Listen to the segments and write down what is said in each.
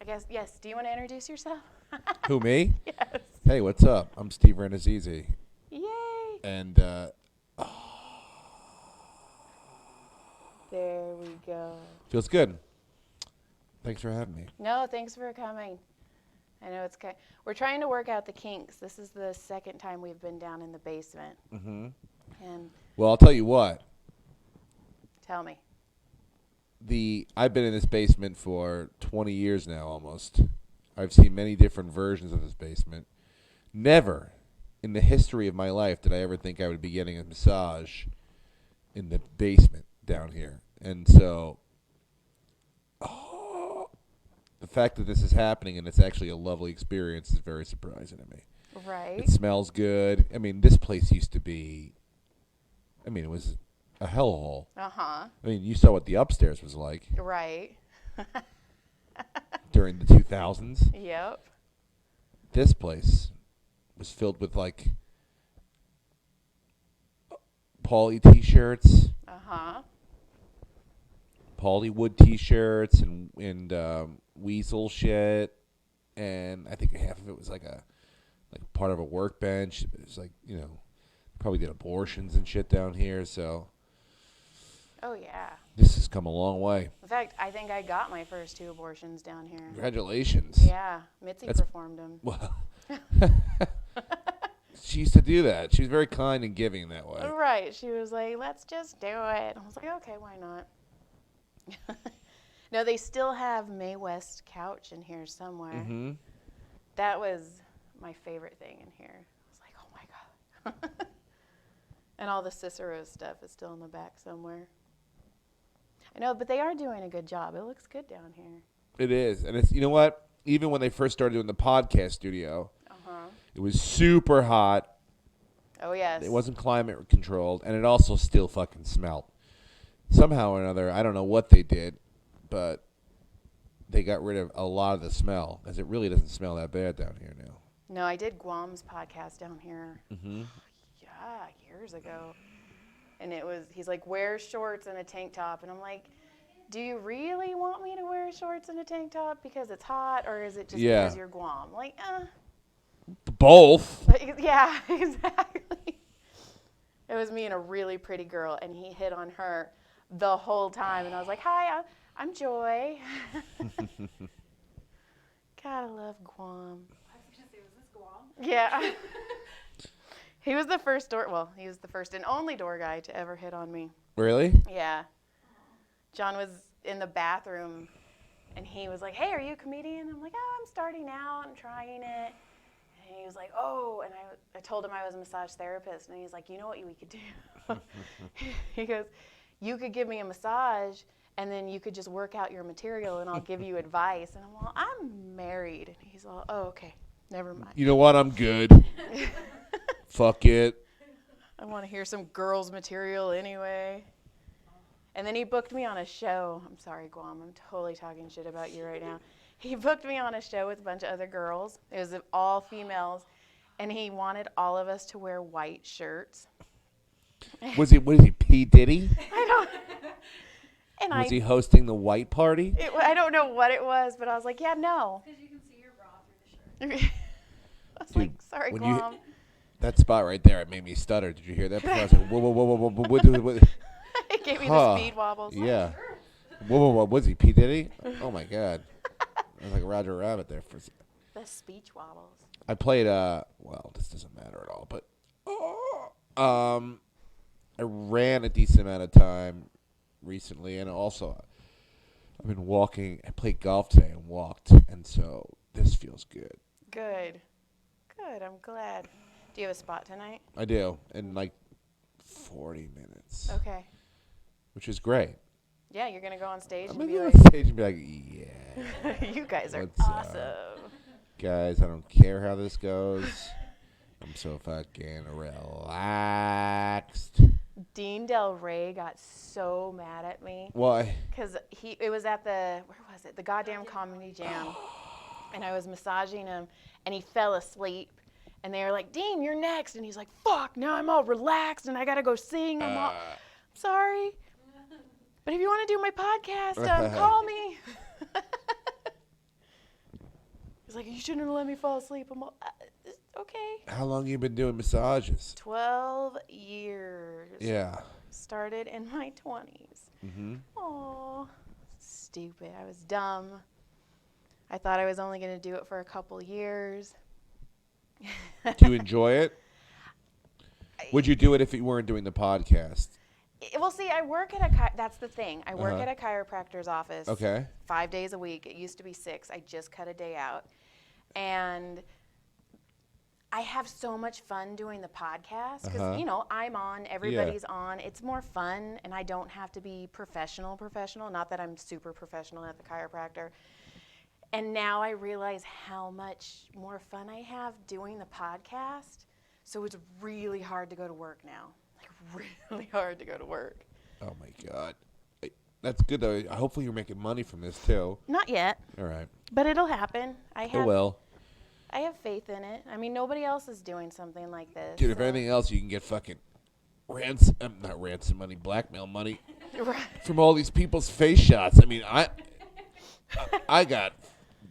guess, yes. Do you want to introduce yourself? Who, me? Yes. Hey, what's up? I'm Steve Rannazzisi. Yay. And, There we go. feels good. Thanks for having me. No, thanks for coming. I know it's we're trying to work out the kinks. This is the second time we've been down in the basement. Mm-hmm. And Well, I'll tell you what. tell me. I've been in this basement for 20 years now, almost. I've seen many different versions of this basement. Never in the history of my life did I ever think I would be getting a massage in the basement down here. And so, the fact that this is happening and it's actually a lovely experience is very surprising to me. Right. It smells good. I mean, this place used to be, it was a hellhole. Uh-huh. I mean, you saw what the upstairs was like Right. during the 2000s. Yep. This place was filled with, like, Paulie T-shirts, Uh-huh. Paulie wood T-shirts, and weasel shit, and I think half of it was like part of a workbench. It was like, probably did abortions and shit down here, so Oh, yeah. this has come a long way. In fact, I think I got my first 2 abortions down here. Congratulations. Yeah. Mitzi performed them. Well, she used to do that. She was very kind and giving that way. Right. She was like, let's just do it. I was like, okay, why not? No, they still have Mae West Couch in here somewhere. Mm-hmm. That was my favorite thing in here. I was like, oh my God. And all the Cicero stuff is still in the back somewhere. I know, but they are doing a good job. It looks good down here. It is. And it's, you know what? Even when they first started doing the podcast studio, Uh-huh. it was super hot. Oh, yes. It wasn't climate controlled, and it also still fucking smelled. Somehow or another, I don't know what they did, but they got rid of a lot of the smell, because it really doesn't smell that bad down here now. No, I did Guam's podcast down here. Mm-hmm. Yeah, years ago. And he's like, wear shorts and a tank top. And I'm like, do you really want me to wear shorts and a tank top because it's hot, or is it just because you're Guam? Like, Both. Yeah, exactly. It was me and a really pretty girl, and he hit on her the whole time. And I was like, hi, I'm Joy. Gotta love Guam. I was going to say, was this Guam? Yeah. He was the first and only door guy to ever hit on me. Really? Yeah. John was in the bathroom, and he was like, hey, are you a comedian? I'm like, oh, I'm starting out and trying it. And he was like, oh, and I told him I was a massage therapist, and he's like, you know what we could do? He goes, you could give me a massage, and then you could just work out your material, and I'll give you advice. And I'm like, I'm married. And he's all, oh, okay, never mind. You know what? I'm good. Fuck it. I want to hear some girls' material anyway. And then he booked me on a show. I'm sorry, Guam. I'm totally talking shit about you right now. He booked me on a show with a bunch of other girls. It was all females. And he wanted all of us to wear white shirts. What is he, P. Diddy? I don't. And Was he hosting the white party? I don't know what it was, but I was like, yeah, no. Because you can see your bra through the shirt. I was Dude, like, sorry, when Guam. That spot right there, it made me stutter. Did you hear that? I was like, whoa, whoa, whoa, whoa, whoa, what? He gave me the speed wobbles. Yeah. Whoa, whoa, whoa. Was he P. Diddy? Oh, my God. I was like Roger Rabbit there for a second. The speech wobbles. I played, well, this doesn't matter at all, but I ran a decent amount of time recently, and also I've been walking. I played golf today and walked, and so this feels good. Good. Good. I'm glad. Do you have a spot tonight? I do, in like 40 minutes, Okay. which is great. Yeah, you're going to go on stage I'm and going be to go like, on stage and be like, yeah. you guys are What's up? awesome. Guys, I don't care how this goes. I'm so fucking relaxed. Dean Del Rey got so mad at me Why? because it was at the goddamn Comedy Jam, and I was massaging him, and he fell asleep, and they were like, Dean, you're next, and he's like, fuck, now I'm all relaxed, and I gotta go sing. I'm sorry, but if you want to do my podcast, call me. He's like, you shouldn't have let me fall asleep. I'm all, okay. How long you been doing massages? 12 years. Yeah. Started in my 20s. Mm-hmm. Aw, stupid. I was dumb. I thought I was only going to do it for a couple years. Do you enjoy it? Would you do it if you weren't doing the podcast? Well, see, I work at that's the thing. I work at a chiropractor's office. Okay. 5 days a week. It used to be 6. I just cut a day out. And I have so much fun doing the podcast because, I'm on, everybody's on. It's more fun, and I don't have to be professional. Not that I'm super professional at the chiropractor. And now I realize how much more fun I have doing the podcast. So it's really hard to go to work now. Like, really hard to go to work. Oh, my God. That's good, though. Hopefully you're making money from this, too. Not yet. All right. But it'll happen. It will. I have faith in it. I mean, nobody else is doing something like this. Dude, if anything else, you can get fucking not ransom money, blackmail money from all these people's face shots. I mean,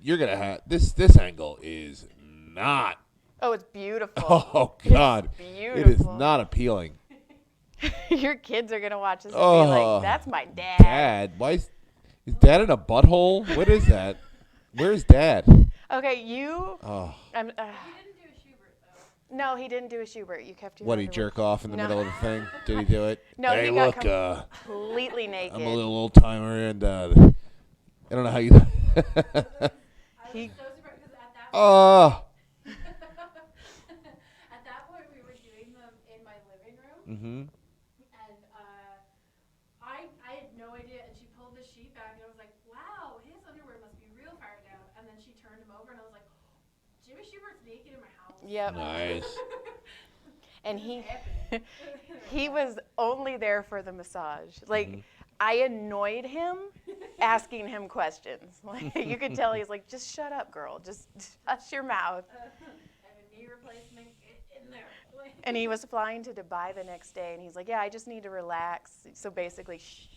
you're going to have, this angle is not. Oh, it's beautiful. Oh, God. It's beautiful. It is not appealing. Your kids are going to watch this and be like, that's my dad. Dad? Why is Dad in a butthole? What is that? Where's Dad? Okay, you. Oh. He didn't do a Schubert, though. No, he didn't do a Schubert. You kept your. What, he jerk off in the middle of the thing? Did he do it? No, hey, he look, got completely naked. I'm a little old timer, and I don't know how you. I was so surprised because at that Oh. at that point we were doing them in my living room, Mm-hmm. and I had no idea, and she pulled the sheet back, and I was like, wow, his underwear must be real far down, and then she turned him over, and I was like, Jimmy Schubert's naked in my house. Yep. Nice. And he was only there for the massage. Like, I annoyed him asking him questions. Like, you could tell he's like, just shut up, girl. Just hush your mouth. I have a knee replacement, get in there. And he was flying to Dubai the next day, and he's like, yeah, I just need to relax. So basically, shh.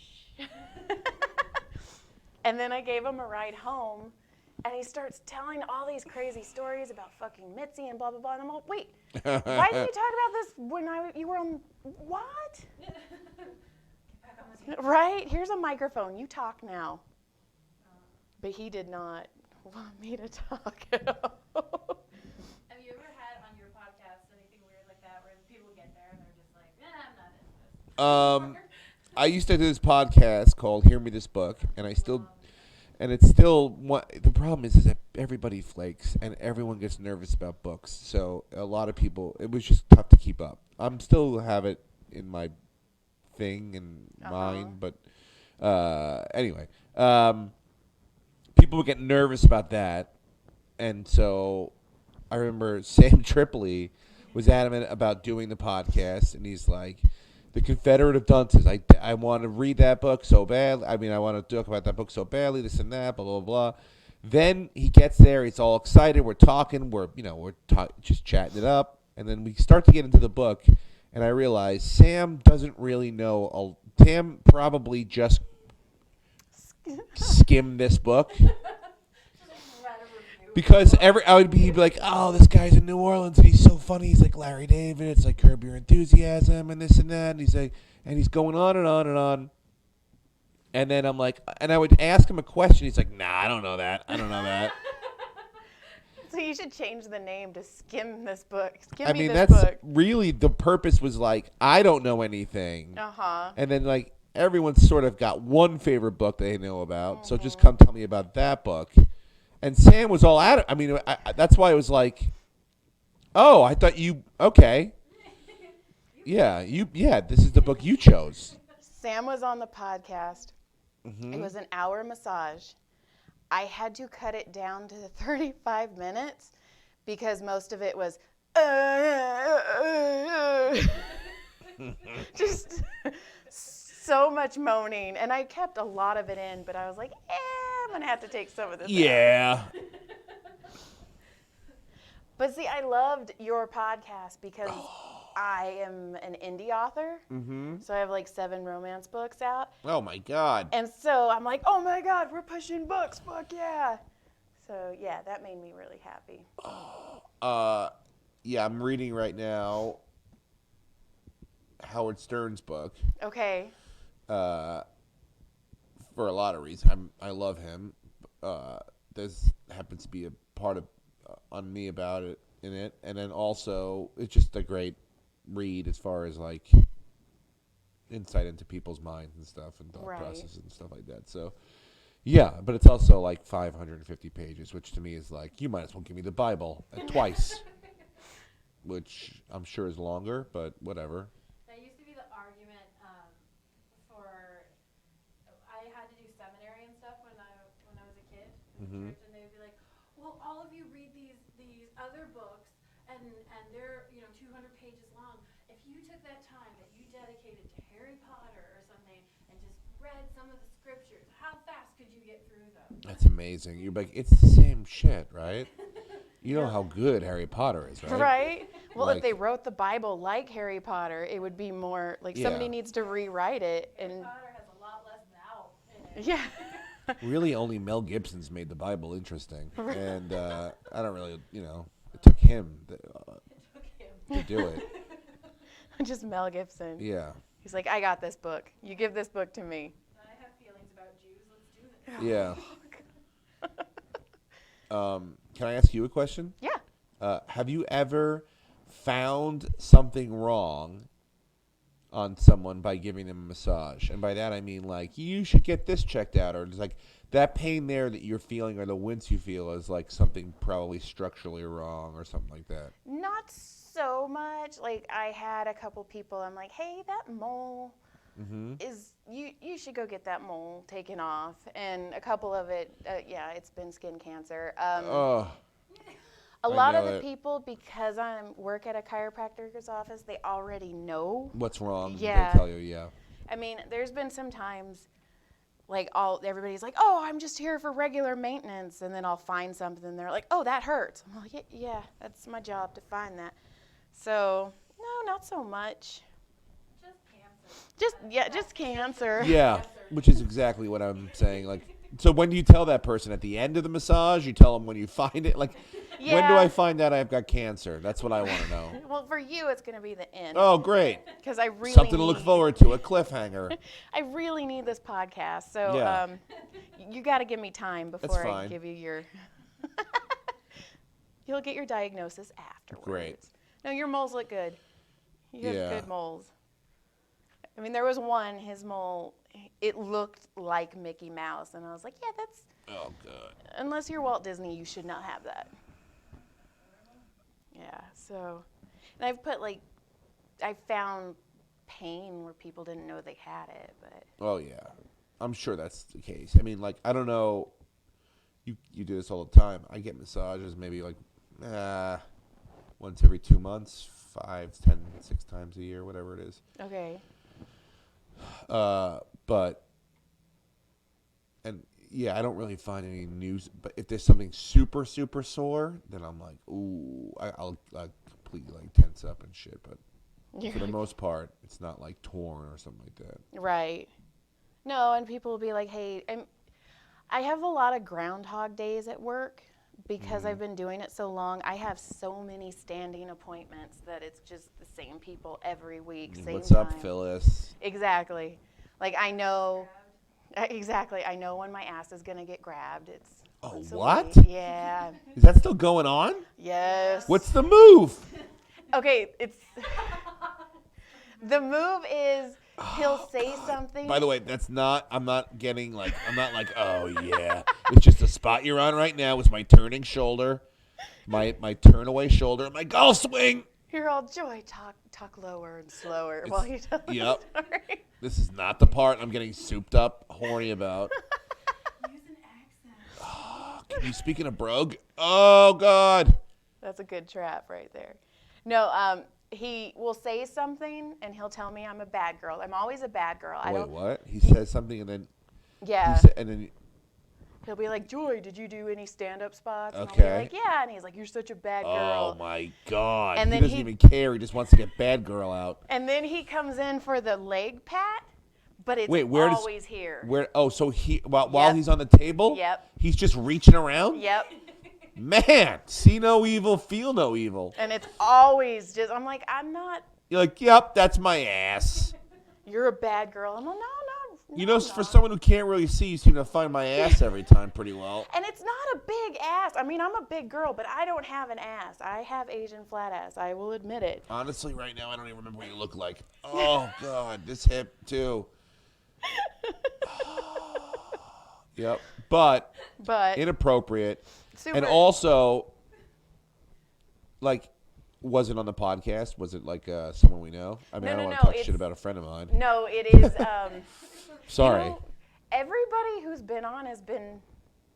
And then I gave him a ride home, and he starts telling all these crazy stories about fucking Mitzi and blah, blah, blah. And I'm like, wait, why didn't you talk about this when you were on, what? Right? Here's a microphone. You talk now. But he did not want me to talk at all. Have you ever had on your podcast anything weird like that where people get there and they're just like, I'm not into this? I used to do this podcast called Hear Me This Book, and it's still the problem is that everybody flakes and everyone gets nervous about books. So a lot of people, it was just tough to keep up. I'm still have it in my thing and mind, but anyway, people would get nervous about that, and so I remember Sam Tripoli was adamant about doing the podcast, and he's like, The Confederate of Dunces. I want to read that book so bad. I mean, I want to talk about that book so badly, this and that, blah, blah, blah. Then he gets there. He's all excited. We're talking. We're just chatting it up. And then we start to get into the book, and I realize Sam doesn't really know. Sam probably just skimmed this book. Because I would be like, oh, this guy's in New Orleans, and he's so funny. He's like Larry David. It's like Curb Your Enthusiasm, and this and that. And he's like, and he's going on and on and on. And then I'm like, and I would ask him a question. He's like, nah, I don't know that. I don't know that. So you should change the name to Skim This Book. I mean, that's really the purpose was like, I don't know anything. And then like everyone's sort of got one favorite book they know about. So just come tell me about that book. And Sam was all at it. I mean, that's why it was like, oh, I thought you, okay. Yeah, this is the book you chose. Sam was on the podcast. Mm-hmm. It was an hour massage. I had to cut it down to 35 minutes because most of it was, just so much moaning. And I kept a lot of it in, but I was like, I'm going to have to take some of this out. But see, I loved your podcast because I am an indie author. Mm-hmm. So I have like 7 romance books out. Oh, my God. And so I'm like, oh, my God, we're pushing books. Fuck yeah. So, yeah, that made me really happy. Yeah, I'm reading right now Howard Stern's book. Okay. For a lot of reasons. I love him. There's happens to be a part of on me about it in it, and then also it's just a great read as far as like insight into people's minds and stuff and thought Right. processes and stuff like that. So yeah, but it's also like 550 pages, which to me is like you might as well give me the Bible twice, which I'm sure is longer, but whatever. That used to be the argument for. I had to do seminary and stuff when I was a kid in Mhm. church, and they'd be like, "Well, all of you read these other books, and they're 200 pages long. If you took that time that you dedicated to Harry Potter or something and just read some of the scriptures, how fast could you get through them?" That's amazing. You're like, it's the same shit, right? You know how good Harry Potter is, right? Right? Well, Like- if they wrote the Bible like Harry Potter, it would be more like somebody Yeah. needs to rewrite it. Harry And Potter has a lot less thou in it. yeah. Really, only Mel Gibson's made the Bible interesting, and I don't really, it took him It took him. to do it. Just Mel Gibson. Yeah, He's like, I got this book. You give this book to me. I have feelings about Jews. Let's do this. yeah. Can I ask you a question? Yeah. Have you ever found something wrong on someone by giving them a massage? And by that I mean like you should get this checked out, or it's like that pain there that you're feeling or the wince you feel is like something probably structurally wrong or something like that. Not so much. Like I had a couple people. I'm like, hey, that mole is you should go get that mole taken off. And a couple of it, yeah, it's been skin cancer. Oh, A I lot of know the it. people, because I work at a chiropractor's office, they already know. what's wrong? Yeah. They tell you, yeah. I mean, there's been some times, like everybody's like, "Oh, I'm just here for regular maintenance," and then I'll find something, and they're like, "Oh, that hurts." I'm like, "Yeah, that's my job to find that." So, no, not so much. Just cancer. Just cancer. Yeah, which is exactly what I'm saying. Like, so when do you tell that person at the end of the massage? You tell them when you find it. Like, when do Yeah. I find out I've got cancer? That's what I want to know. Well, for you, it's gonna be the end. Oh, great! Because I really Something to look need- forward to. A cliffhanger. I really need this podcast, so Yeah. you got to give me time before I fine. give you your. You'll get your diagnosis afterwards. Great. No, your moles look good. You have Yeah. good moles. I mean, there was one. His mole, it looked like Mickey Mouse, and I was like, yeah, that's. Oh, God. Unless you're Walt Disney, you should not have that. Yeah. So, and I found pain where people didn't know they had it, but. Oh, yeah. I'm sure that's the case. I mean, like, I don't know. You do this all the time. I get massages maybe like once every 2 months, 5, 10, 6 times a year, whatever it is. Okay. But, and yeah, I don't really find any news. But if there's something super, super sore, then I'm like, ooh, I'll completely like tense up and shit. But for the most part, it's not like torn or something like that. Right. No, and people will be like, hey, I have a lot of Groundhog Days at work because I've been doing it so long. I have so many standing appointments that it's just the same people every week, same What's time. up, Phyllis? Exactly. Like I know, exactly. I know when my ass is gonna get grabbed. It's Oh, once a what? week. Yeah. Is that still going on? Yes. What's the move? Okay? It's the move is he'll say something. By the way, I'm not like, oh yeah. It's just a spot you're on right now with my turning shoulder, my turn away shoulder, and my golf swing. You're all Joy. Talk lower and slower while you tell the Yep. story. This is not the part I'm getting souped up, horny about. Use an accent. Can you speak in a brogue? Oh God. That's a good trap right there. No, he will say something and he'll tell me I'm a bad girl. I'm always a bad girl. I Wait, don't. what? He says something and then Yeah. and then He'll be like, Joy, did you do any stand-up spots? And I'll Okay. be like, yeah. And he's like, you're such a bad girl. oh my God. And he then doesn't he- even care. He just wants to get bad girl out. And then he comes in for the leg pat, but it's Wait, where does- always here. Where? Oh, so while Yep. he's on the table, Yep. he's just reaching around. Yep. Man, see no evil, feel no evil. And it's always just, I'm like, I'm not, You're like, yep, that's my ass. you're a bad girl. I'm like, no. You know, I'm for not. someone who can't really see, you seem to find my ass every time pretty well. And it's not a big ass. I mean, I'm a big girl, but I don't have an ass. I have Asian flat ass. I will admit it. Honestly, right now, I don't even remember what you look like. Oh, God, this hip, too. Yep. But inappropriate. Super. And also, like, was it on the podcast? Was it like someone we know? I mean, I don't want to talk shit about a friend of mine. No, it is. Sorry. You know, everybody who's been on has been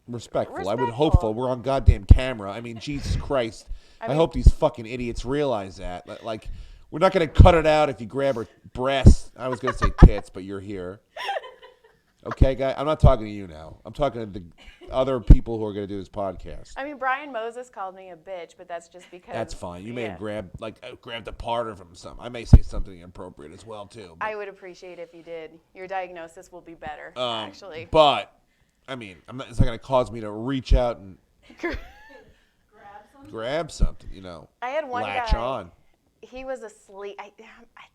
Respectful. I would Respectful. hopeful. We're on goddamn camera. I mean, Jesus Christ. I mean- hope these fucking idiots realize that. Like, we're not going to cut it out if you grab her breasts. I was going to say tits, but you're here. Okay, guy? I'm not talking to you now. I'm talking to the other people who are going to do this podcast. I mean, Brian Moses called me a bitch, but that's just because. That's fine. You may have yeah. grabbed a part of him. I may say something inappropriate as well, too. I would appreciate if you did. Your diagnosis will be better, actually. But, I mean, it's not going to cause me to reach out and grab something, you know. I had one latch guy. on. He was asleep. I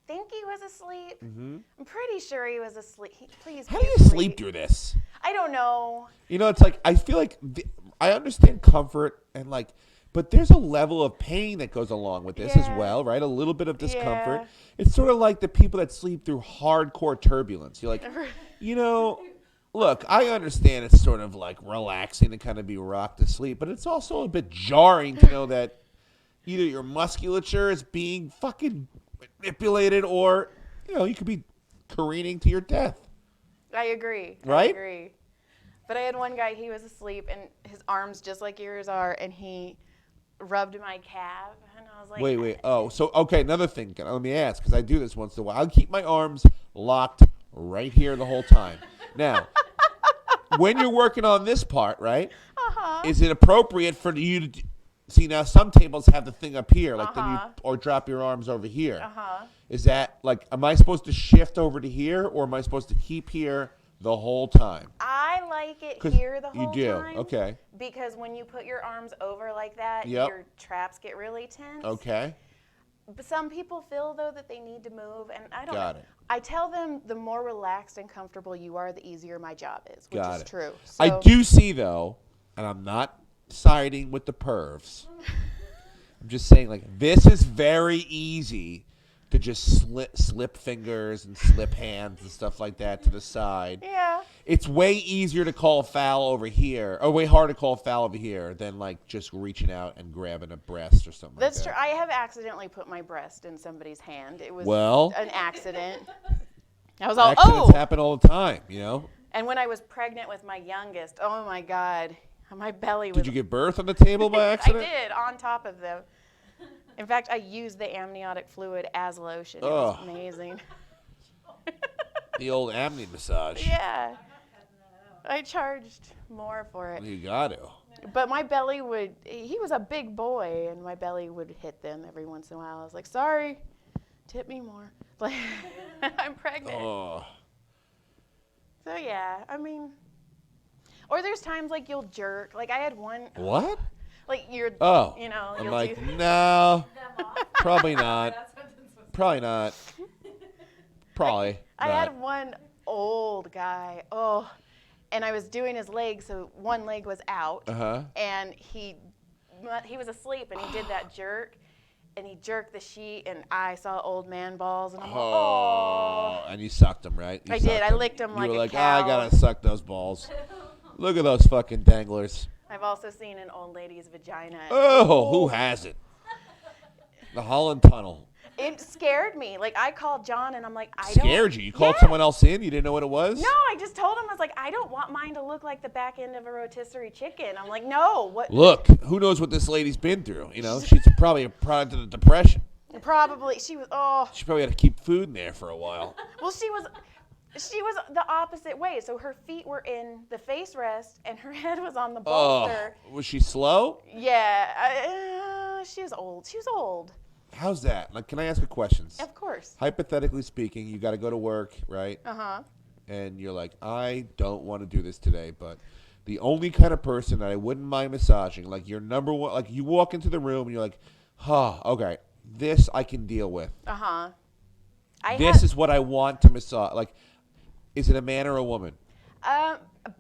think he was asleep. Mm-hmm. I'm pretty sure he was asleep. Please. How be do you asleep. sleep through this? I don't know. You know, it's like, I feel like, I understand comfort and like, but there's a level of pain that goes along with this as Yeah. well, right? A little bit of discomfort. Yeah. It's sort of like the people that sleep through hardcore turbulence. You're like, you know, look, I understand it's sort of like relaxing to kind of be rocked to sleep, but it's also a bit jarring to know that either your musculature is being fucking manipulated or, you know, you could be careening to your death. I agree. Right? I agree. But I had one guy, he was asleep, and his arms just like yours are, and he rubbed my calf, and I was like... Wait. Oh, so, okay, another thing. Let me ask, because I do this once in a while. I'll keep my arms locked right here the whole time. Now, when you're working on this part, right, is it appropriate for you to... See, now some tables have the thing up here, like then you... Or drop your arms over here. Is that, like, am I supposed to shift over to here, or am I supposed to keep here the whole time? I like it 'Cause here the whole you do. time. Okay. Because when you put your arms over like that, Yep. your traps get really tense. Okay. But some people feel, though, that they need to move, and I don't Got know. it. I tell them the more relaxed and comfortable you are, the easier my job is, which Got is it. true. I So- do see, though, and I'm not siding with the pervs. I'm just saying, like, this is very easy to just slip fingers and slip hands and stuff like that to the side. Yeah. It's way easier to call a foul over here, or way harder to call a foul over here than, like, just reaching out and grabbing a breast or something That's like true. that. I have accidentally put my breast in somebody's hand. It was Well- an accident. I was all, Accidents oh! happen all the time, you know? And when I was pregnant with my youngest, oh my God, my belly was... Did you give birth on the table by accident? I did, on top of them. In fact, I used the amniotic fluid as lotion. It was Ugh. amazing. The old amni massage. Yeah. I charged more for it. You got to. But my belly would, he was a big boy, and my belly would hit them every once in a while. I was like, sorry, tip me more. Like, I'm pregnant. Oh. So yeah, I mean, or there's times like you'll jerk. Like I had one, What? like you're, Oh. you know, I'm you'll like, do. no, Them off. probably not. That sentence was Probably not. Probably I not. had one old guy. Oh, and I was doing his leg, so one leg was out, Uh-huh. and he was asleep, and he did that jerk, and he jerked the sheet, and I saw old man balls, and I'm like, oh. And you sucked them, right? You I did. sucked I 'em. licked 'em like You a were like, cow. I gotta suck those balls. Look at those fucking danglers. I've also seen an old lady's vagina. Oh, who hasn't? The Holland Tunnel. It scared me. Like I called John, and I'm like, I don't. Scared you? You called Yeah. someone else in? You didn't know what it was? No, I just told him, I was like, I don't want mine to look like the back end of a rotisserie chicken. I'm like, no, what? Look, who knows what this lady's been through? You know, she's probably a product of the depression. Probably, she was, oh. She probably had to keep food in there for a while. Well, she was the opposite way. So her feet were in the face rest, and her head was on the Oh, bolster. was she slow? Yeah, she was old. She was old. How's that? Like, can I ask a question? Of course. Hypothetically speaking, you got to go to work, right? Uh-huh. and you're like, I don't want to do this today, but the only kind of person that I wouldn't mind massaging, like your number one, like you walk into the room and you're like, okay, this I can deal with. Uh-huh. This is what I want to massage. Like, is it a man or a woman?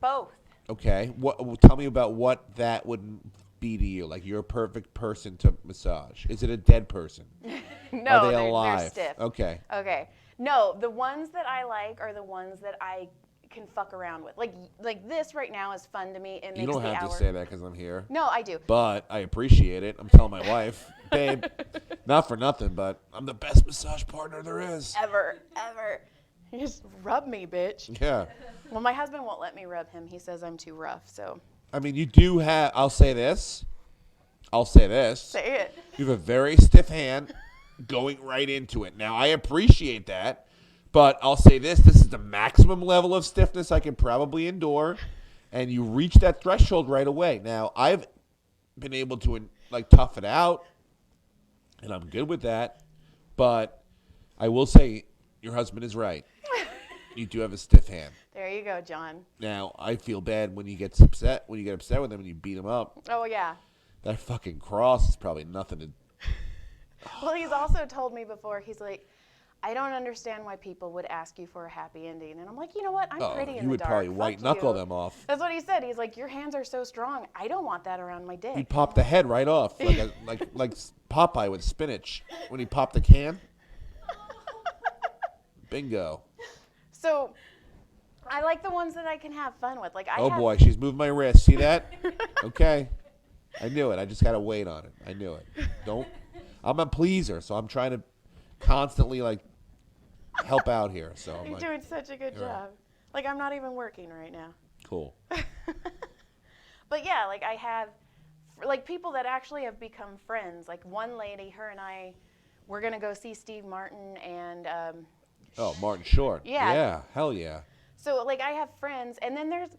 Both. Okay. Tell me about what that would be to you. Like, you're a perfect person to massage. Is it a dead person? No, are they they're alive? stiff. Okay. Okay. No, the ones that I like are the ones that I can fuck around with. Like this right now is fun to me. It makes You don't the have hour. to say that because I'm here. No, I do. But I appreciate it. I'm telling my wife, babe, not for nothing, but I'm the best massage partner there is. Ever. You just rub me, bitch. Yeah. Well, my husband won't let me rub him. He says I'm too rough, so. I mean, you do have, I'll say this. Say it. You have a very stiff hand going right into it. Now, I appreciate that, but I'll say this. This is the maximum level of stiffness I can probably endure, and you reach that threshold right away. Now, I've been able to, like, tough it out, and I'm good with that, but I will say your husband is right. You do have a stiff hand. There you go, John. Now, I feel bad when you get upset with him and you beat him up. Oh, yeah. That fucking cross is probably nothing to... Well, he's also told me before, he's like, I don't understand why people would ask you for a happy ending. And I'm like, you know what? I'm pretty in the dark. You would probably white knuckle them off. That's what he said. He's like, your hands are so strong. I don't want that around my dick. You'd pop the head right off, like Popeye with spinach when he popped the can. Bingo. So I like the ones that I can have fun with. Like Boy, she's moving my wrist. See that? Okay. I knew it. I just got to wait on it. I knew it. I'm a pleaser, so I'm trying to constantly, like, help out here. So You're doing such a good job. Right. Like, I'm not even working right now. Cool. But yeah, like I have, like, people that actually have become friends. Like one lady, her and I, we're going to go see Steve Martin and... Martin Short. Yeah. Yeah, hell yeah. So, like, I have friends, and then there's,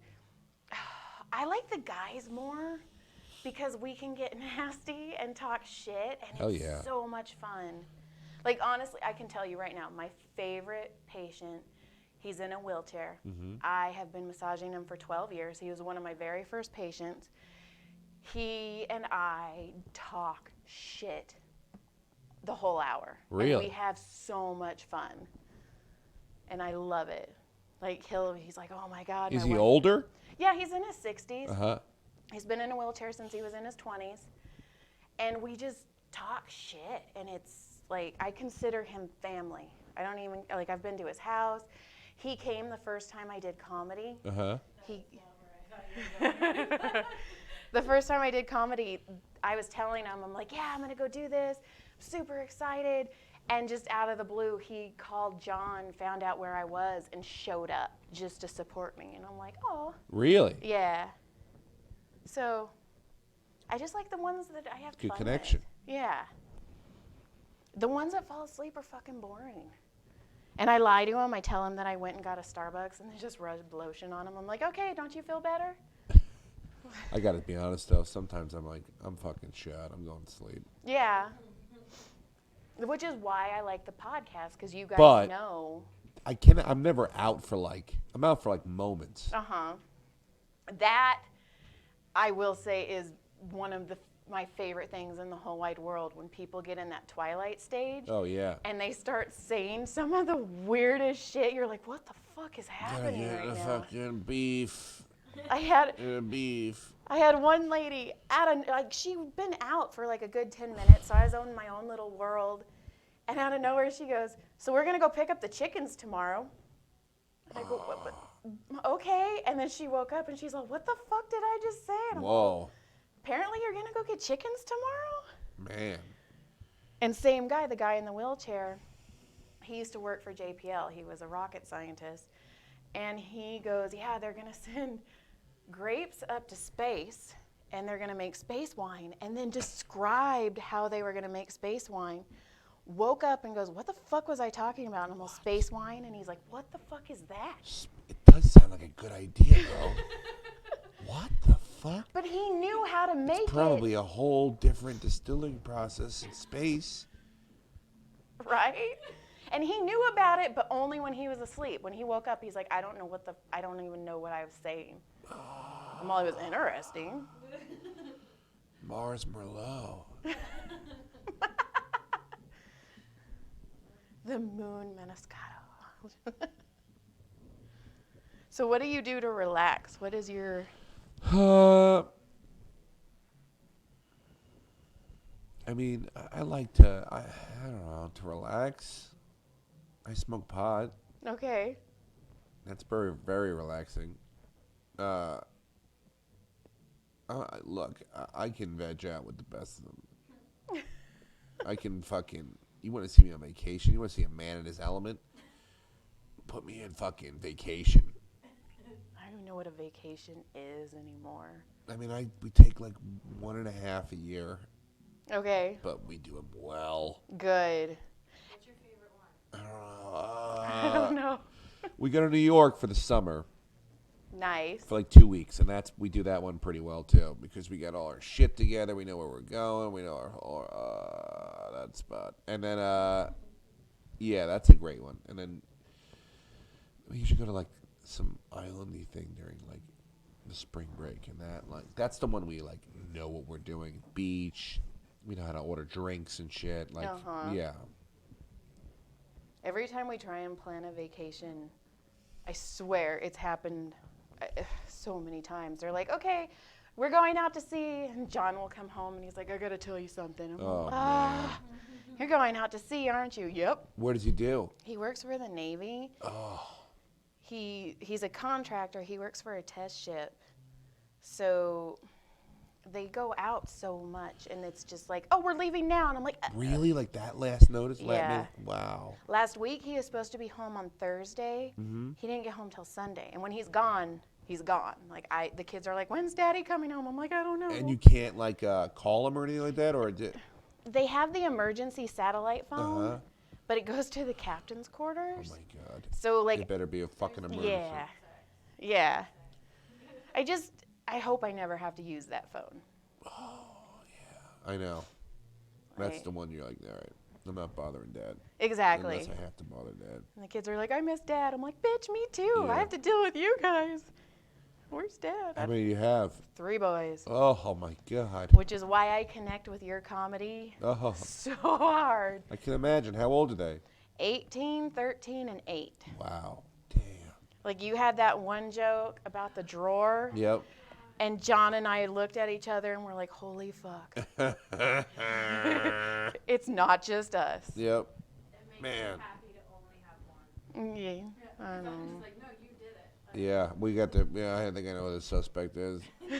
I like the guys more because we can get nasty and talk shit, and it's so much fun. Like, honestly, I can tell you right now, my favorite patient, he's in a wheelchair. Mm-hmm. I have been massaging him for 12 years. He was one of my very first patients. He and I talk shit the whole hour. Really? And we have so much fun. And I love it. Like, he's like, oh my God. Is he older? Yeah, he's in his 60s. Uh-huh. He's been in a wheelchair since he was in his 20s. And we just talk shit. And it's like, I consider him family. I don't even, like, I've been to his house. He came the first time I did comedy. Uh-huh. The first time I did comedy, I was telling him, I'm like, yeah, I'm going to go do this. I'm super excited. And just out of the blue, he called John, found out where I was, and showed up just to support me. And I'm like, oh. Really? Yeah. So I just like the ones that I have Good fun connection. with. Yeah. The ones that fall asleep are fucking boring. And I lie to him. I tell him that I went and got a Starbucks, and they just rubbed lotion on him. I'm like, okay, don't you feel better? I got to be honest, though. Sometimes I'm like, I'm fucking shot. I'm going to sleep. Yeah. Which is why I like the podcast, because you guys know. I'm never out for I'm out for moments. Uh-huh. That, I will say, is one of my favorite things in the whole wide world, when people get in that twilight stage. Oh, yeah. And they start saying some of the weirdest shit. You're like, what the fuck is happening right now? Fucking beef. I had beef. I had one lady she'd been out for like a good 10 minutes, so I was in my own little world. And out of nowhere, she goes, so we're going to go pick up the chickens tomorrow. And I go, what? Okay. And then she woke up and she's like, what the fuck did I just say? And I'm Whoa. like, apparently you're going to go get chickens tomorrow? Man. And same guy, the guy in the wheelchair, he used to work for JPL. He was a rocket scientist. And he goes, yeah, they're going to send grapes up to space, and they're going to make space wine. And then described how they were going to make space wine. Woke up and goes, what the fuck was I talking about? And I'm all, space wine? And he's like, what the fuck is that? It does sound like a good idea, though. What the fuck? But he knew how to make it. Probably a whole different distilling process in space. Right? And he knew about it, but only when he was asleep. When he woke up, he's like, I don't even know what I was saying. I'm all, it was interesting. Mars Merlot. The moon Maniscado. So what do you do to relax? What is your... I mean, I like to, I don't know, to relax. I smoke pot. Okay. That's very, very relaxing. Look, I can veg out with the best of them. I can fucking, you want to see me on vacation? You want to see a man in his element? Put me in fucking vacation. I don't even know what a vacation is anymore. I mean, we take like 1.5 a year. Okay. But we do them well. Good. What's your favorite one? I don't know. We go to New York for the summer. Nice. For like 2 weeks, and we do that one pretty well too because we got all our shit together. We know where we're going. We know our that spot, and then yeah, that's a great one. And then we usually go to like some islandy thing during like the spring break, and that's the one we like know what we're doing. Beach, we know how to order drinks and shit. Like yeah. Every time we try and plan a vacation, I swear it's happened so many times. They're like, okay, we're going out to sea. And John will come home and he's like, I got to tell you something. I'm like, man. You're going out to sea, aren't you? Yep. What does he do? He works for the Navy. Oh. He's a contractor. He works for a test ship. So they go out so much, and it's just like, oh, we're leaving now. And I'm like, really? Like that last notice? Yeah. Wow. Last week, he was supposed to be home on Thursday. Mm-hmm. He didn't get home till Sunday. And when he's gone, he's gone. Like, the kids are like, when's Daddy coming home? I'm like, I don't know. And you can't, like, call him or anything like that? Or They have the emergency satellite phone, but it goes to the captain's quarters. Oh, my God. So, like, it better be a fucking emergency. Yeah. I hope I never have to use that phone. Oh, yeah. I know. That's Right. the one you're like, all right, I'm not bothering Dad. Exactly. Unless I have to bother Dad. And the kids are like, I miss Dad. I'm like, bitch, me too. Yeah. I have to deal with you guys. Where's Dad? How many do you have? 3 boys. Oh, my God. Which is why I connect with your comedy Oh, so hard. I can imagine. How old are they? 18, 13, and 8. Wow. Damn. Like, you had that one joke about the drawer. Yep. And John and I looked at each other and we're like, holy fuck. It's not just us. Yep. It makes Man. me happy to only have one. Yeah. Yeah, I I'm know. just like, no, you did it. Like, Yeah, we got the. Yeah, I think I know who the suspect is. ding, ding,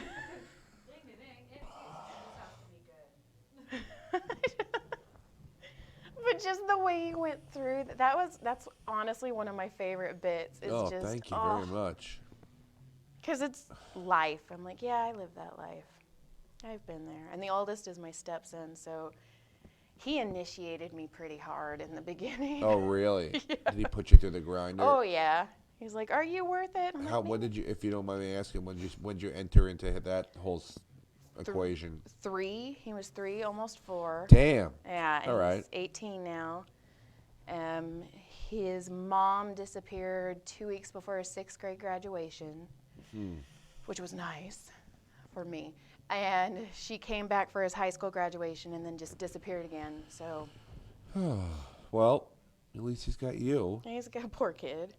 ding. This has to be good. But just the way you went through, that's honestly one of my favorite bits. Is Oh, just, thank you very much. Because it's life. I'm like, yeah, I live that life. I've been there. And the oldest is my stepson, so he initiated me pretty hard in the beginning. Oh, really? Yeah. Did he put you through the grinder? Oh, yeah. He's like, are you worth it? I'm How? like, What did you? If you don't mind me asking, when did you enter into that whole equation? 3. He was 3, almost 4. Damn. Yeah, and All right. he's 18 now. His mom disappeared 2 weeks before his 6th grade graduation, which was nice for me. And she came back for his high school graduation and then just disappeared again. So Well, at least he's got you. he's a poor kid.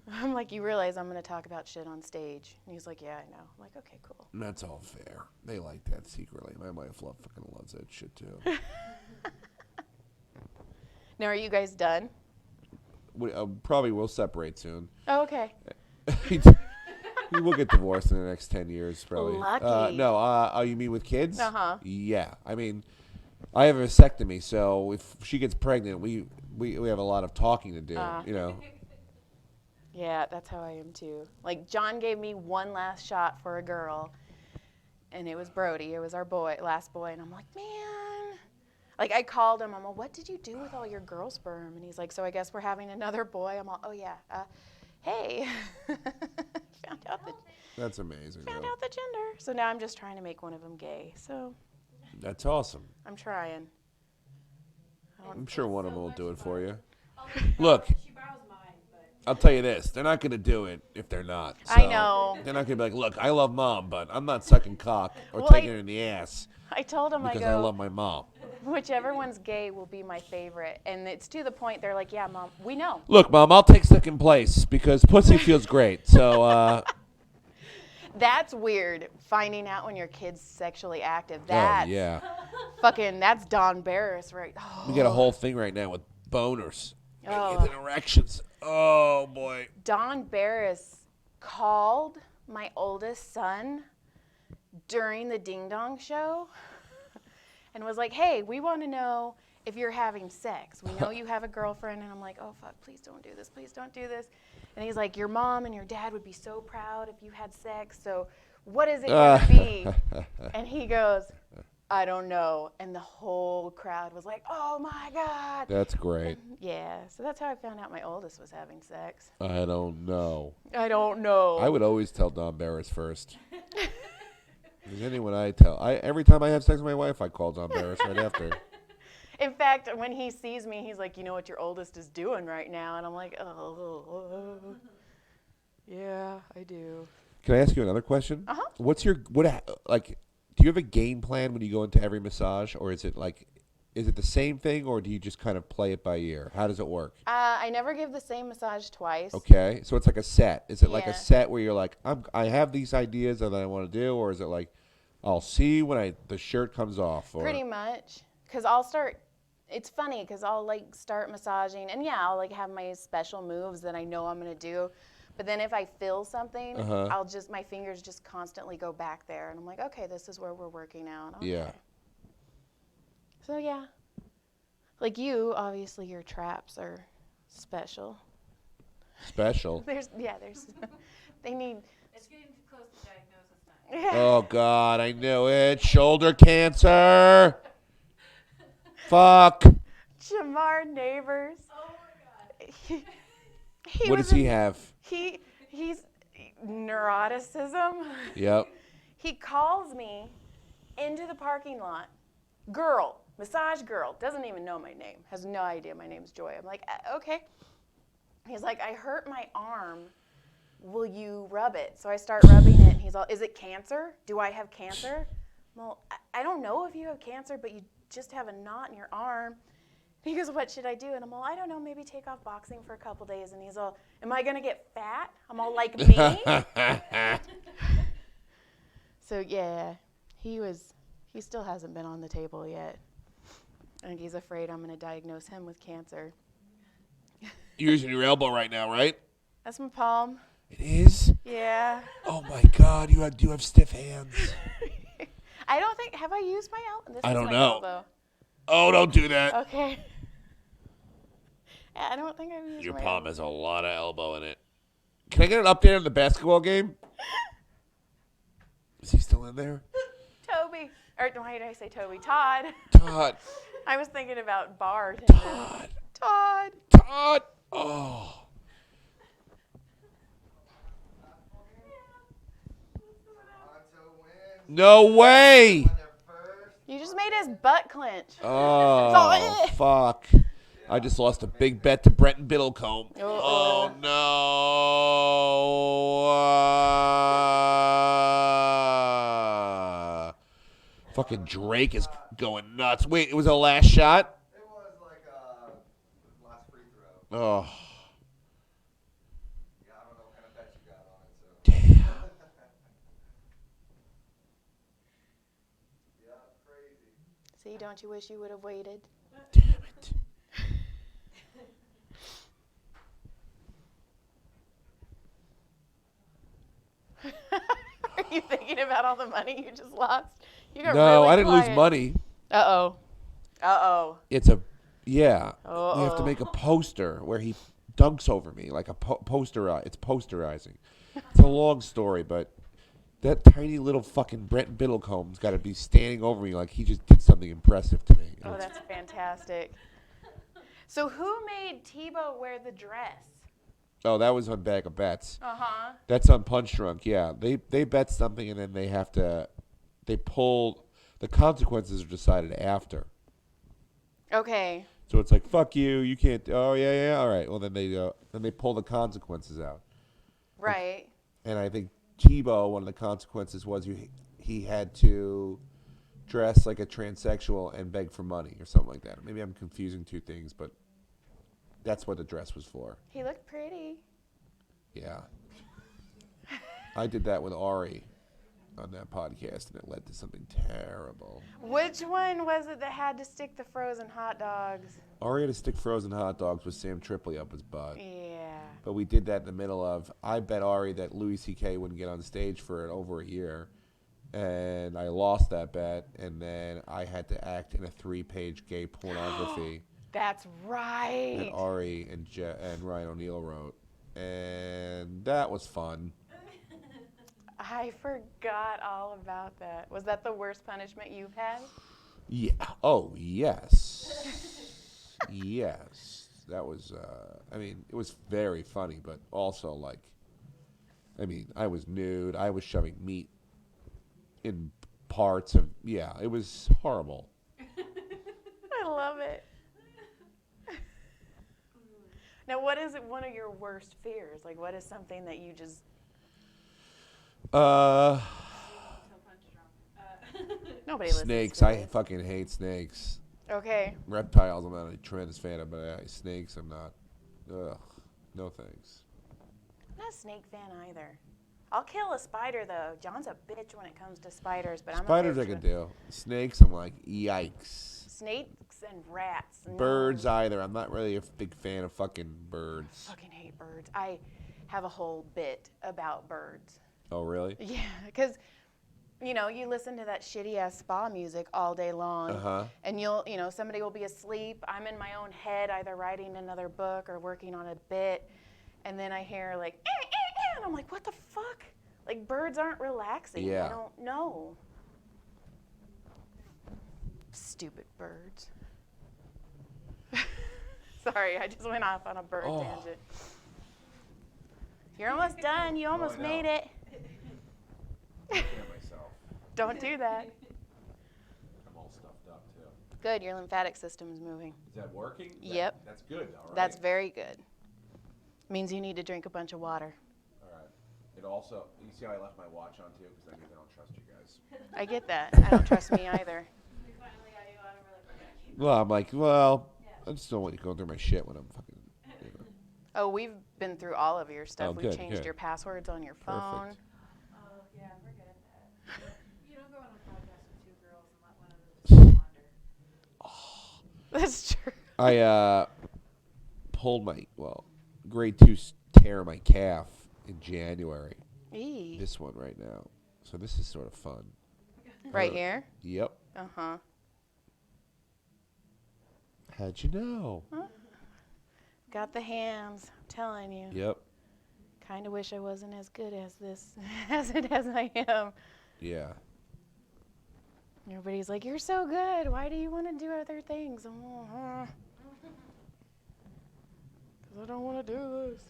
I'm like, you realize I'm going to talk about shit on stage? And he's like, yeah, I know. I'm like, okay, cool. That's all fair. They like that secretly. My wife fucking loves that shit too. Now, are you guys done? We probably will separate soon. Oh, okay. We'll get divorced in the next 10 years, probably. Lucky. No, oh, you mean with kids? Uh-huh. Yeah. I mean, I have a vasectomy, so if she gets pregnant, we have a lot of talking to do, you know. Yeah, that's how I am too. Like, John gave me one last shot for a girl, and it was Brody. It was our last boy, and I'm like, man. Like, I called him. I'm like, what did you do with all your girl sperm? And he's like, so I guess we're having another boy. I'm like, oh, yeah. Hey. That's amazing. Found out the gender. So now I'm just trying to make one of them gay. So That's awesome. I'm trying. I'm sure one of them will do it for you. Look, She borrows mine, but I'll tell you this. They're not going to do it if they're not. So I know. They're not going to be like, look, I love Mom, but I'm not sucking cock or Well, taking her in the ass I told him, because I I go, love my mom. whichever one's gay will be my favorite. And it's to the point they're like, yeah, Mom, we know. Look, Mom, I'll take second place because pussy feels great. So, That's weird, finding out when your kid's sexually active. oh, That's yeah. that's Don Barris, right? Oh, We got a whole thing right now with boners Oh. and erections. Oh, boy. Don Barris called my oldest son during the Ding Dong show and was like, hey, we want to know if you're having sex. We know you have a girlfriend. And I'm like, oh, fuck, please don't do this. Please don't do this. And he's like, your mom and your dad would be so proud if you had sex. So what is it going to be? And he goes, I don't know. And the whole crowd was like, oh, my God. That's great. Yeah, so that's how I found out my oldest was having sex. I don't know. I don't know. I would always tell Don Barris first. Because anyone I tell, every time I have sex with my wife, I call Don Barris right after. In fact, when he sees me, he's like, you know what your oldest is doing right now? And I'm like, oh, yeah, I do. Can I ask you another question? Uh-huh. What's your, do you have a game plan when you go into every massage? Or is it the same thing, or do you just kind of play it by ear? How does it work? I never give the same massage twice. Okay, so it's like a set. Is it like Yeah. a set where you're like, I have these ideas that I want to do, or is it like, I'll see when the shirt comes off? Or? Pretty much, because I'll start. It's funny because I'll like start massaging, and yeah, I'll like have my special moves that I know I'm gonna do. But then if I feel something, my fingers just constantly go back there, and I'm like, okay, this is where we're working now. Okay. Yeah. So yeah, like you, obviously your traps are special. Special. There's, they need. it's getting too close to diagnosis time. Oh, God, I knew it. Shoulder cancer. Fuck. Jamar Neighbors. Oh my God. He What was does he have? He's neuroticism. Yep. He calls me into the parking lot. Massage girl, doesn't even know my name, has no idea my name's Joy. I'm like, okay. He's like, I hurt my arm. Will you rub it? So I start rubbing it, and he's all, is it cancer? Do I have cancer? Well, I don't know if you have cancer, but you just have a knot in your arm. He goes, what should I do? And I'm all, I don't know, maybe take off boxing for a couple days. And he's all, am I going to get fat? I'm all, like me? So, yeah, he still hasn't been on the table yet. I think he's afraid I'm going to diagnose him with cancer. You're using your elbow right now, right? That's my palm. It is? Yeah. Oh, my God. You have stiff hands. I don't think, have I used my elbow? I don't know. Elbow. Oh, don't do that. Okay. I don't think I've used Your my palm elbow. has a lot of elbow in it. Can I get an update on the basketball game? Is he still in there? Toby. Or why did I say Toby? Todd. Todd. I was thinking about Bart. Todd. Todd. Todd. Oh. No way. You just made his butt clench. Oh, fuck. I just lost a big bet to Brenton Biddlecombe. Uh-oh. Oh, no. Fucking Drake is going nuts. Wait, it was a last shot? It was like last free throw. Oh, Yeah, I don't know what kind of bet you got on it, so. damn. Yeah, crazy. See, don't you wish you would have waited? Damn it. Are you thinking about all the money you just lost? You got No, really I didn't lose quiet. money. Uh-oh. Uh-oh. It's a, yeah. Uh-oh. We have to make a poster where he dunks over me, like a poster. It's posterizing. It's a long story, but that tiny little fucking Brent Biddlecombe's got to be standing over me like he just did something impressive to me. Oh, that's fantastic. So who made Tebow wear the dress? Oh, that was on Bag of Bets. Uh-huh. That's on Punch Drunk, yeah. They bet something and then they pull, the consequences are decided after. Okay. So it's like, fuck you, you can't. Oh yeah, all right. Well, then they pull the consequences out. Right. And I think Tebow, one of the consequences was he had to dress like a transsexual and beg for money or something like that. Maybe I'm confusing two things, but that's what the dress was for. He looked pretty. Yeah. I did that with Ari on that podcast, and it led to something terrible. Which one was it that had to stick the frozen hot dogs? Ari had to stick frozen hot dogs with Sam Tripoli up his butt. Yeah. But we did that in the middle of, I bet Ari that Louis C.K. wouldn't get on stage for over a year. And I lost that bet, and then I had to act in a 3-page gay pornography That's that right. Ari and Ryan O'Neal wrote. And that was fun. I forgot all about that. Was that the worst punishment you've had? Yeah. Oh, yes. Yes. That was, it was very funny, but also, like, I was nude. I was shoving meat in parts of, it was horrible. I love it. Now, what is one of your worst fears? Like, what is something that you just... Nobody listens Snakes. to I this. fucking hate snakes. Okay. Reptiles, I'm not a tremendous fan of, but snakes, I'm not. Ugh. No thanks. I'm not a snake fan either. I'll kill a spider, though. John's a bitch when it comes to spiders, but Spiders I'm I a bitch can when- do. Snakes, I'm like, yikes. Snakes and rats. No. Birds either. I'm not really a big fan of fucking birds. I fucking hate birds. I have a whole bit about birds. Oh, really? Yeah, because, you listen to that shitty-ass spa music all day long, Uh-huh. and somebody will be asleep. I'm in my own head either writing another book or working on a bit, and then I hear, like, and I'm like, what the fuck? Like, birds aren't relaxing. Yeah. I don't know. Stupid birds. Sorry, I just went off on a bird tangent. You're almost done. You almost I know. made it. myself. Don't do that. I'm all stuffed up, too. Good, your lymphatic system is moving. Is that working? Yep. That's good, all right? That's very good. Means you need to drink a bunch of water. All right. It also, you see how I left my watch on, too? Because I don't trust you guys. I get that. I don't trust me either. We finally got you on, and we're like, we're gonna keep Well, I'm like, I just don't want you going through my shit when I'm fucking... Oh, we've been through all of your stuff. Oh, We've good, changed good. your passwords on your phone. Perfect. Oh, yeah, we're good. You don't go on a podcast with two girls and let one of them just wander. That's true. I pulled my, grade 2 tear my calf in January. Eee. This one right now. So this is sort of fun. Right here? Yep. Uh-huh. How'd you know? Got the hands. I'm telling you. Yep. Kind of wish I wasn't as good as this, as I am. Yeah. Everybody's like, you're so good. Why do you want to do other things? Because I don't want to do this.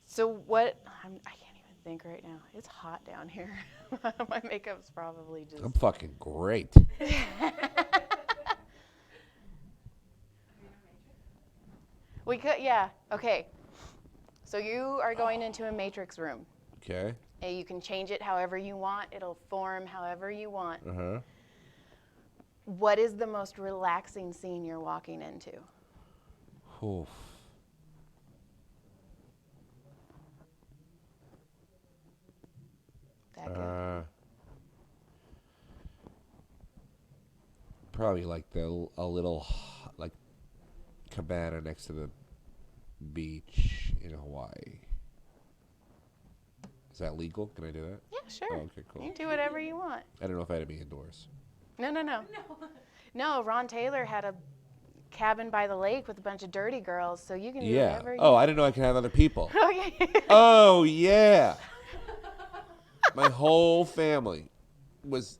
So what, I can't even think right now. It's hot down here. My makeup's probably just. I'm fucking great. We could, yeah. Okay. So you are going into a matrix room. Okay. And you can change it however you want. It'll form however you want. Uh-huh. What is the most relaxing scene you're walking into? Oof. That good? Probably like a little like cabana next to the beach in Hawaii. Is that legal? Can I do that? Yeah, sure. Oh, okay, cool. You can do whatever you want. I don't know if I had to be indoors. No. No. No, Ron Taylor had a cabin by the lake with a bunch of dirty girls, so you can do Yeah. whatever you Oh, I want. didn't know I could have other people. Okay. Oh, yeah. My whole family was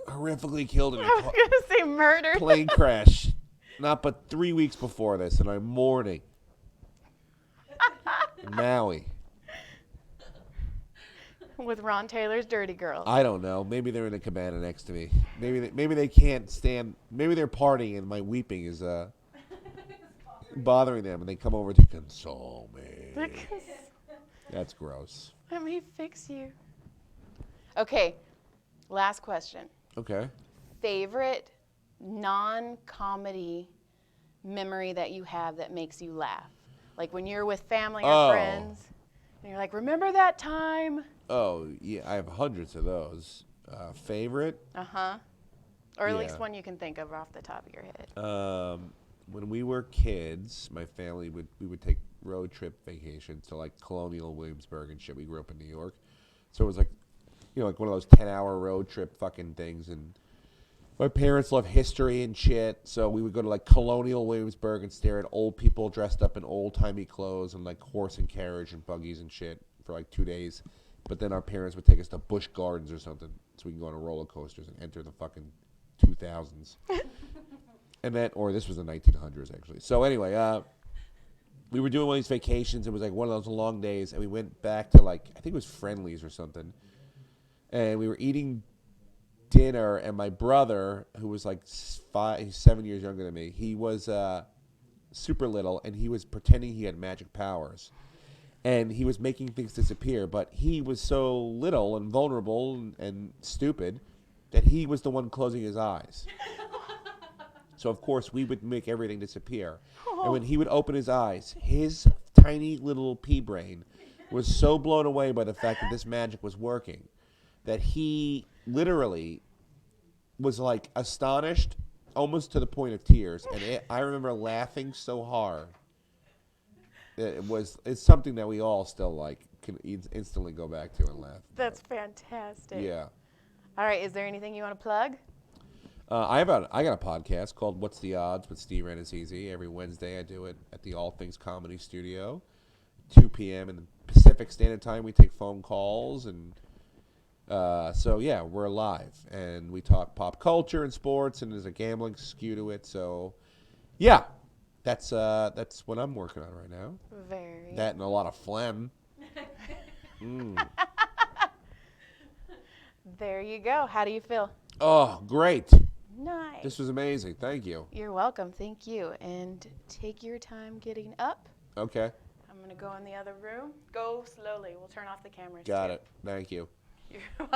horrifically killed in I a was going to say murder. plane crash not but 3 weeks before this, and I'm mourning. In Maui. With Ron Taylor's Dirty Girls. I don't know. Maybe they're in a cabana next to me. Maybe they can't stand. Maybe they're partying and my weeping is bothering them, and they come over to console me. That's gross. Let me fix you. Okay, last question. Okay. Favorite non-comedy memory that you have that makes you laugh? Like when you're with family or friends, and you're like, remember that time? Oh, yeah, I have hundreds of those. Favorite? Uh-huh. Or at least Yeah. one you can think of off the top of your head. When we were kids, my family would take road trip vacations to like Colonial Williamsburg and shit. We grew up in New York. So it was like, like one of those 10-hour road trip fucking things. And my parents love history and shit. So we would go to like Colonial Williamsburg and stare at old people dressed up in old-timey clothes and like horse and carriage and buggies and shit for like 2 days. But then our parents would take us to Busch Gardens or something so we can go on roller coasters and enter the fucking 2000s. And then, or this was the 1900s actually. So anyway, we were doing one of these vacations. It was like one of those long days, and we went back to like, I think it was Friendly's or something. And we were eating dinner, and my brother, who was like 7 years younger than me, he was super little, and he was pretending he had magic powers. And he was making things disappear, but he was so little and vulnerable and stupid that he was the one closing his eyes. So, of course, we would make everything disappear. And when he would open his eyes, his tiny little pea brain was so blown away by the fact that this magic was working that he literally was, like, astonished almost to the point of tears. And I remember laughing so hard. It's something that we all still, like, can instantly go back to and laugh. That's fantastic. Yeah. All right, is there anything you want to plug? I got a podcast called What's the Odds with Steve Rannazzisi. Every Wednesday I do it at the All Things Comedy Studio, 2 p.m. in the Pacific Standard Time. We take phone calls, and so yeah, we're live, and we talk pop culture and sports, and there's a gambling skew to it. So yeah, that's what I'm working on right now. Very. That and a lot of phlegm. There you go. How do you feel? Oh, great. Nice. This was amazing. Thank you. You're welcome. Thank you. And take your time getting up. Okay. I'm going to go in the other room. Go slowly. We'll turn off the cameras. Got too. it. Thank you. You're welcome.